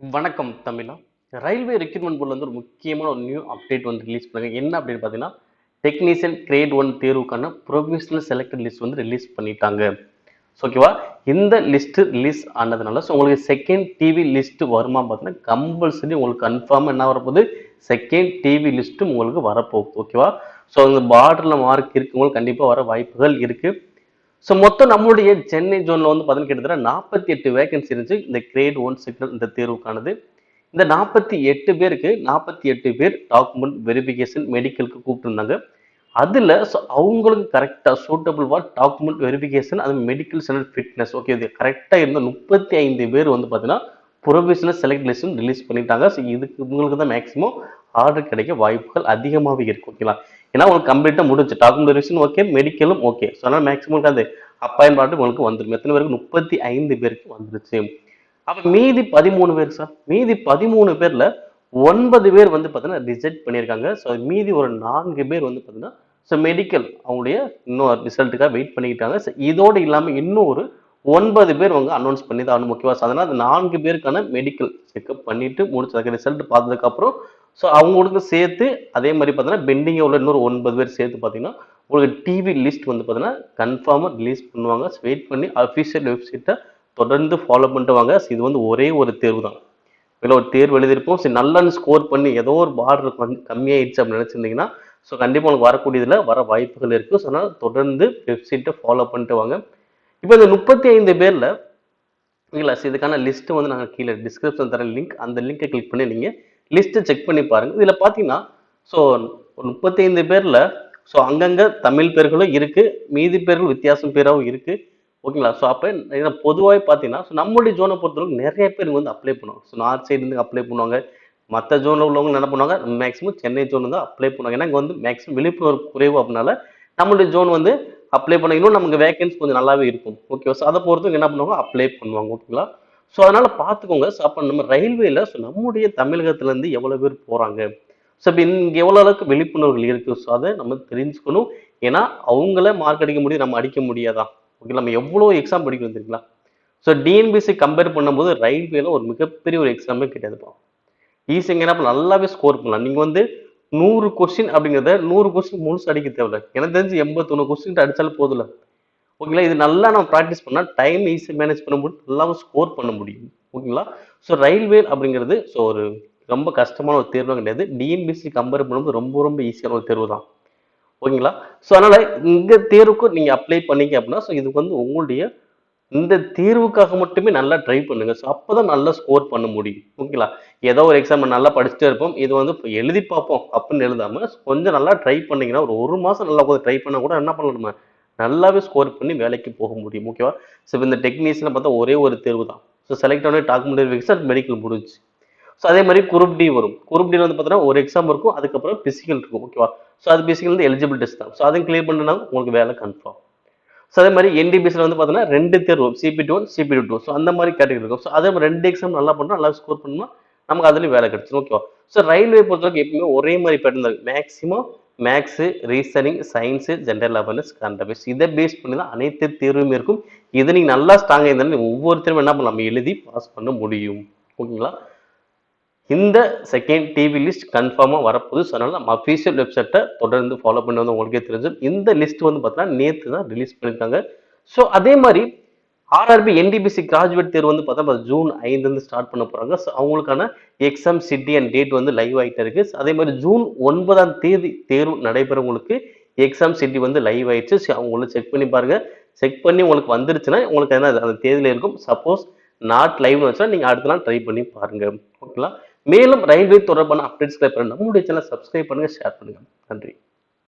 வணக்கம் தமிழா. Railway recruitment போர்ட்ல ஒரு முக்கியமான ஒரு நியூ அப்டேட் ரிலீஸ் பண்ணாங்க. என்ன அப்படின்னு பார்த்தீங்கன்னா, டெக்னீஷியன் கிரேட் 1 தேர்வுக்கான ப்ரொவிஷனல் செலக்டட் லிஸ்ட் ரிலீஸ் பண்ணிட்டாங்க. ஓகேவா? இந்த லிஸ்ட் ரிலீஸ் ஆனதுனால உங்களுக்கு செகண்ட் டிவி லிஸ்ட் வருமா பார்த்தீங்கன்னா, கம்பல்சரி உங்களுக்கு கன்ஃபார்மா என்ன வரப்போகுது, செகண்ட் டிவி லிஸ்ட் உங்களுக்கு வரப்போகுது. ஓகேவா? ஸோ இந்த பார்டர்ல மார்க் இருக்கவங்களுக்கு கண்டிப்பா வர வாய்ப்புகள் இருக்கு. ஸோ மொத்தம் நம்மளுடைய சென்னை ஜோன்ல பார்த்தீங்கன்னா கிட்டத்தட்ட 48 வேகன்சி இருந்துச்சு இந்த கிரேட் 1 சிக்னல் இந்த தேர்வுக்கானது. இந்த 48 பேருக்கு 48 பேர் டாக்குமெண்ட் வெரிஃபிகேஷன் மெடிக்கலுக்கு கூப்பிட்டுருந்தாங்க. அதுல அவங்களுக்கு கரெக்டா சூட்டபிள் டாக்குமெண்ட் வெரிஃபிகேஷன் அது மெடிக்கல் செலக்ட் ஃபிட்னஸ் ஓகே இது கரெக்டா இருந்த 35 பேர் பார்த்தீங்கன்னா ப்ரொவிஷனல் செலக்ட் லிஸ்ட் ரிலீஸ் பண்ணிட்டாங்க. ஸோ இதுக்கு உங்களுக்கு தான் மேக்ஸிமம் ஆர்டர் கிடைக்க வாய்ப்புகள் அதிகமாகவே இருக்கு. ஓகேங்களா? ஏன்னா உங்களுக்கு கம்ப்ளீட்டா முடிஞ்சு டாக்குமெண்ட் வெரிஃபிகேஷன் ஓகே, மெடிக்கலும் ஓகே. ஸோ அதனால மேக்ஸிமம் அது அப்பாயின்மெண்ட் உங்களுக்கு வந்துடும். எத்தனை பேருக்கு? 35 பேருக்கு வந்துருச்சு. அப்ப மீதி 13 பேர் சார், மீதி 13 பேர்ல 9 பேர் பார்த்தீங்கன்னா ரிஜெக்ட் பண்ணியிருக்காங்க. ஸோ மீதி ஒரு 4 பேர் பார்த்தீங்கன்னா ஸோ மெடிக்கல் அவங்களுடைய இன்னும் ரிசல்ட்டுக்காக வெயிட் பண்ணிக்கிட்டாங்க. ஸோ இதோடு இல்லாமல் இன்னும் ஒரு 9 பேர் அனௌன்ஸ் பண்ணி தான் ஆகணும். முக்கியவா அதனால அந்த 4 பேருக்கான மெடிக்கல் செக்அப் பண்ணிட்டு முடிச்சதுக்கு ரிசல்ட் பார்த்ததுக்கு அப்புறம் ஸோ அவங்களுக்கு சேர்த்து அதே மாதிரி பார்த்தீங்கன்னா பெண்டிங் உள்ள இன்னொரு 9 பேர் சேர்த்து பார்த்தீங்கன்னா உங்களுக்கு டிவி லிஸ்ட் பார்த்தீங்கன்னா கன்ஃபார்மாக ரிலீஸ் பண்ணுவாங்க. வெயிட் பண்ணி அஃபிஷியல் வெப்சைட்டை தொடர்ந்து ஃபாலோ பண்ணிட்டு வாங்க. இது ஒரே ஒரு தேர்வு தான். இதில் ஒரு தேர்வு எழுதியிருப்போம். சரி நல்லா ஸ்கோர் பண்ணி ஏதோ ஒரு பார்டர் கம்மியாயிடுச்சு அப்படின்னு நினச்சிருந்தீங்கன்னா ஸோ கண்டிப்பாக உங்களுக்கு வரக்கூடியதில் வர வாய்ப்புகள் இருக்குது. ஸோ அதனால் தொடர்ந்து வெப்சைட்டை ஃபாலோ பண்ணிட்டு வாங்க. இப்போ இந்த 35 பேரில் இல்லை இதுக்கான லிஸ்ட்டு நாங்கள் கீழே டிஸ்கிரிப்ஷன் தர லிங்க் அந்த லிங்கை கிளிக் பண்ணி நீங்கள் லிஸ்ட்டை செக் பண்ணி பாருங்கள். இதில் பார்த்தீங்கன்னா ஸோ 35 பேரில் ஸோ அங்கங்கே தமிழ் பேர்களும் இருக்குது, மீதி பேர்கள் வித்தியாசம் பேராகவும் இருக்குது. ஓகேங்களா? ஸோ அப்போ பொதுவாக பார்த்தீங்கன்னா ஸோ நம்மளுடைய ஜோனை பொறுத்தவரைக்கும் நிறைய பேர் அப்ளை பண்ணுவாங்க. ஸோ நார்த் சைட்லேருந்து அப்ளை பண்ணுவாங்க. மற்ற ஜோனில் உள்ளவங்க என்ன பண்ணுவாங்க, மேக்ஸிமம் சென்னை ஜோன் தான் அப்ளை பண்ணுவாங்க. ஏன்னா இங்கே மேக்ஸிமம் விழிப்புணர்வு குறைவு அப்படின்னால நம்மளுடைய ஜோன் அப்ளை பண்ண இன்னும் நமக்கு வேகன்சி கொஞ்சம் நல்லாவே இருக்கும். ஓகே, ஸோ அதை பொறுத்து என்ன பண்ணுவாங்க, அப்ளை பண்ணுவாங்க. ஓகேங்களா? ஸோ அதனால பார்த்துக்கோங்க. ஸோ அப்போ நம்ம ரயில்வேல ஸோ நம்முடைய தமிழகத்திலேருந்து எவ்வளோ பேர் போகிறாங்க, ஸோ இப்போ இங்கே எவ்வளோ அளவுக்கு விழிப்புணர்வுகள் இருக்குது, ஸோ அதை நம்ம தெரிஞ்சுக்கணும். ஏன்னா அவங்கள மார்க் அடிக்க முடியும், நம்ம அடிக்க முடியாதான். ஓகே, நம்ம எவ்வளோ எக்ஸாம் படிக்க வந்துருக்கலாம். ஸோ டிஎன்பிசி கம்பேர் பண்ணும்போது ரயில்வேல ஒரு மிகப்பெரிய ஒரு எக்ஸாமே கிடையாதுப்பா. ஈஸியாக என்ன நல்லாவே ஸ்கோர் பண்ணலாம். நீங்கள் 100 கொஸ்டின் அப்படிங்கிறத 100 கொஸ்டின் முழுசு அடிக்க தேவையில்ல. எனக்கு தெரிஞ்சு 81 கொஸ்டின் அடிச்சாலும் போதில்ல. ஓகேங்களா? இது நல்லா நம்ம ப்ராக்டிஸ் பண்ணால் டைம் ஈஸியாக மேனேஜ் பண்ண முடியும், நல்லாவும் ஸ்கோர் பண்ண முடியும். ஓகேங்களா? ஸோ ரயில்வே அப்படிங்கிறது ஸோ ஒரு ரொம்ப கஷ்டமான ஒரு தேர்வு கிடையாது. டிஎன்பிசி கம்பேர் பண்ணும்போது ரொம்ப ரொம்ப ஈஸியான ஒரு தேர்வு தான். ஓகேங்களா? ஸோ அதனால இந்த தேர்வுக்கு நீங்கள் அப்ளை பண்ணீங்க அப்படின்னா ஸோ இதுக்கு உங்களுடைய இந்த தேர்வுக்காக மட்டுமே நல்லா ட்ரை பண்ணுங்க. ஸோ அப்போதான் நல்லா ஸ்கோர் பண்ண முடியும். ஓகேங்களா? ஏதோ ஒரு எக்ஸாம் நல்லா படிச்சுட்டே இருப்போம், இது எழுதி பார்ப்போம் அப்படின்னு எழுதாம கொஞ்சம் நல்லா ட்ரை பண்ணீங்கன்னா ஒரு மாசம் நல்லா ட்ரை பண்ணா கூட என்ன பண்ணலாம், நம்ம நல்லாவே ஸ்கோர் பண்ணி வேலைக்கு போக முடியும். ஓகேவா? ஸோ இந்த டெக்னீஷியன் பார்த்தா ஒரே ஒரு தேர்வு தான். ஸோ செலக்ட் ஆன டாக்குமெண்ட் வெரிஃபிகேஷன் மெடிக்கல் முடிஞ்சு. ஸோ அதே மாதிரி குரூப் டி வரும். குரூப் டி பார்த்தீங்கன்னா ஒரு எக்ஸாம் இருக்கும், அதுக்கப்புறம் பிசிக்கல் இருக்கும். ஓகேவா? ஸோ அது பிசிக்கல் எலிஜிபிள் டெஸ்ட் தான். ஸோ அதையும் கிளியர் பண்ணினா உங்களுக்கு வேலை கன்ஃபார்ம். ஸோ அதே மாதிரி என்டிபிஎஸ்ல பார்த்தீங்கன்னா 2 தேர்வு, சிபிடி 1 சிபிடி 2. ஸோ அந்த மாதிரி கேட்டகரி இருக்கும். ஸோ அதே மாதிரி 2 எக்ஸாம் நல்லா பண்ணால் நல்லா ஸ்கோர் பண்ணால் நமக்கு அதுலேயும் வேலை கிடைச்சிடும். ஓகேவா? ஸோ ரயில்வே பொறுத்தவரைக்கும் எப்பவுமே ஒரே மாதிரி பேட்டர்ன் தான். Maximum maths, reasoning, science, general awareness, current affairs இதை பேஸ் பண்ணி தான் அனைத்து தேர்வுமே இருக்கும். இதை நீங்கள் நல்லா ஸ்ட்ராங்காக இருந்தாலும் ஒவ்வொருத்தரும் என்ன பண்ணலாம், நம்ம எழுதி பாஸ் பண்ண முடியும். ஓகேங்களா? இந்த செகண்ட் டிவி லிஸ்ட் கன்ஃபார்மாக வரப்போகுது. ஸோ அதனால நம்ம அஃபீஷியல் வெப்சைட்டை தொடர்ந்து ஃபாலோ பண்ணி உங்களுக்கே தெரிஞ்சு இந்த லிஸ்ட் பார்த்தீங்கன்னா நேற்று தான் ரிலீஸ் பண்ணியிருக்காங்க. ஸோ அதே மாதிரி ஆர்ஆர்பி என்டிபிசி கிராஜுவேட் தேர்வு பார்த்தா ஜூன் 5 ஸ்டார்ட் பண்ண போகிறாங்க. ஸோ அவங்களுக்கான exam city and date live ஆகிட்டு இருக்கு. அதே மாதிரி ஜூன் 9 தேர்வு நடைபெறவங்களுக்கு எக்ஸாம் சிட்டி லைவ் ஆயிடுச்சு. ஸோ அவங்களும் செக் பண்ணி பாருங்க. செக் பண்ணி உங்களுக்கு வந்துருச்சுன்னா உங்களுக்கு என்ன அந்த தேதியில் இருக்கும். சப்போஸ் நாட் லைவ்னு வச்சா நீங்கள் அடுத்த நாள் ட்ரை பண்ணி பாருங்க. ஓகேங்களா? மேலும் ரயில்வே தொடர்பான அப்டேட்ஸ்களை நம்முடைய சேனல் சப்ஸ்கிரைப் பண்ணுங்க, ஷேர் பண்ணுங்க. நன்றி.